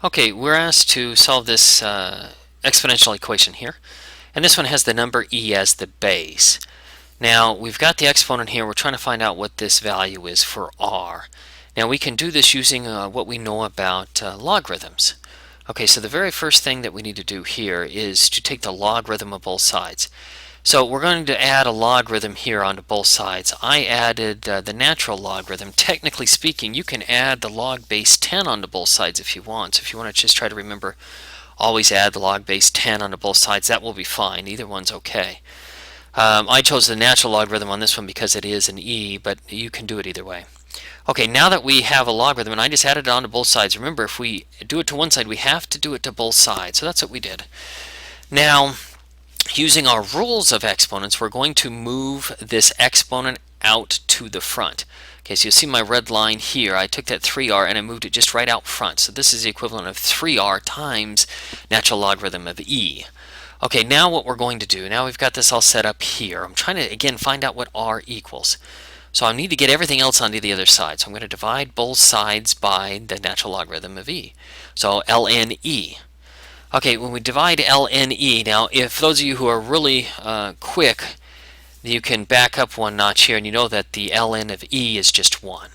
Okay, we're asked to solve this exponential equation here, and this one has the number e as the base. Now, we've got the exponent here. We're trying to find out what this value is for r. Now, we can do this using what we know about logarithms. Okay, so the very first thing that we need to do here is to take the logarithm of both sides. So we're going to add a logarithm here onto both sides. I added the natural logarithm. Technically speaking, you can add the log base 10 onto both sides if you want. So if you want to just try to remember, always add the log base 10 onto both sides, that will be fine. Either one's okay. I chose the natural logarithm on this one because it is an e, but you can do it either way. Okay, now that we have a logarithm, and I just added it onto both sides. Remember, if we do it to one side, we have to do it to both sides. So that's what we did. Now, using our rules of exponents, we're going to move this exponent out to the front. Okay, so you'll see my red line here. I took that 3r and I moved it just right out front. So this is the equivalent of 3r times natural logarithm of e. Okay, now what we're going to do, now we've got this all set up here. I'm trying to, again, find out what r equals. So I need to get everything else onto the other side. So I'm going to divide both sides by the natural logarithm of e. So ln e. Okay, when we divide ln e, now if those of you who are really quick, you can back up one notch here and you know that the ln of e is just 1.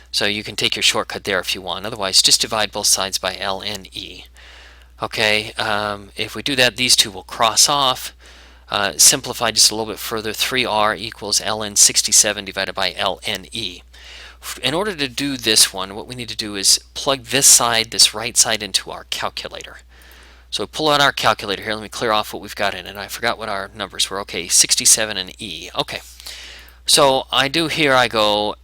So you can take your shortcut there if you want. Otherwise, just divide both sides by ln e. Okay, if we do that, these two will cross off. Simplify just a little bit further, 3r equals ln 67 divided by ln e. In order to do this one, what we need to do is plug this side, this right side, into our calculator. So pull out our calculator here. Let me clear off what we've got in it. I forgot what our numbers were. Okay, 67 and E. Okay, so I do here, I go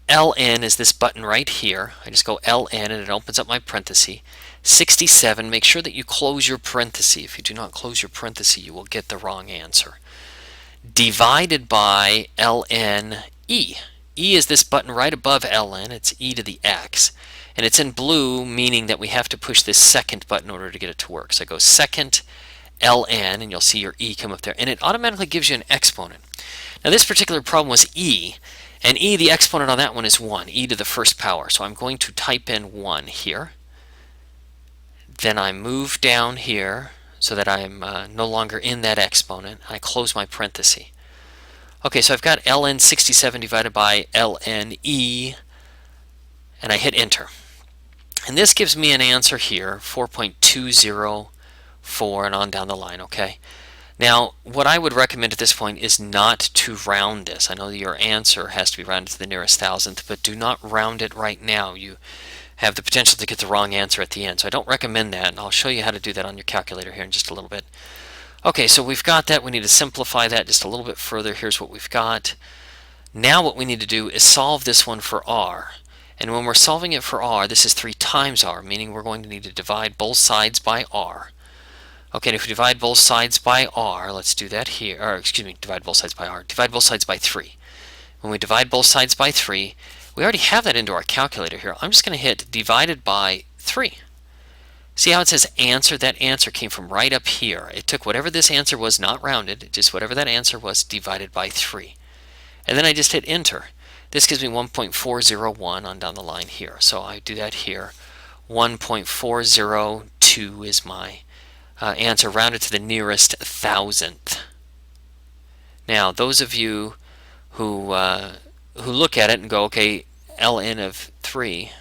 LN is this button right here. I just go LN and it opens up my parenthesis. 67, make sure that you close your parenthesis. If you do not close your parenthesis, you will get the wrong answer. Divided by ln e. E is this button right above ln. It's e to the x. And it's in blue, meaning that we have to push this second button in order to get it to work. So I go second ln, and you'll see your e come up there. And it automatically gives you an exponent. Now this particular problem was e. And e, the exponent on that one is 1, e to the first power. So I'm going to type in 1 here. Then I move down here so that I'm no longer in that exponent. I close my parenthesis. Okay, so I've got ln 67 divided by ln e, and I hit enter. And this gives me an answer here, 4.204, and on down the line, okay? Now, what I would recommend at this point is not to round this. I know that your answer has to be rounded to the nearest thousandth, but do not round it right now. You have the potential to get the wrong answer at the end, so I don't recommend that, and I'll show you how to do that on your calculator here in just a little bit. Okay, so we've got that. We need to simplify that just a little bit further. Here's what we've got. Now what we need to do is solve this one for r. And when we're solving it for r, this is 3 times r, meaning we're going to need to divide both sides by r. Okay, and if we divide both sides by r, let's do that here, or excuse me, divide both sides by r, divide both sides by 3. When we divide both sides by 3, we already have that into our calculator here. I'm just going to hit divided by 3. See how it says answer? That answer came from right up here. It took whatever this answer was, not rounded, just whatever that answer was, divided by 3. And then I just hit enter. This gives me 1.401 on down the line here. So I do that here. 1.402 is my answer, rounded to the nearest thousandth. Now, those of you who look at it and go, okay, ln of 3,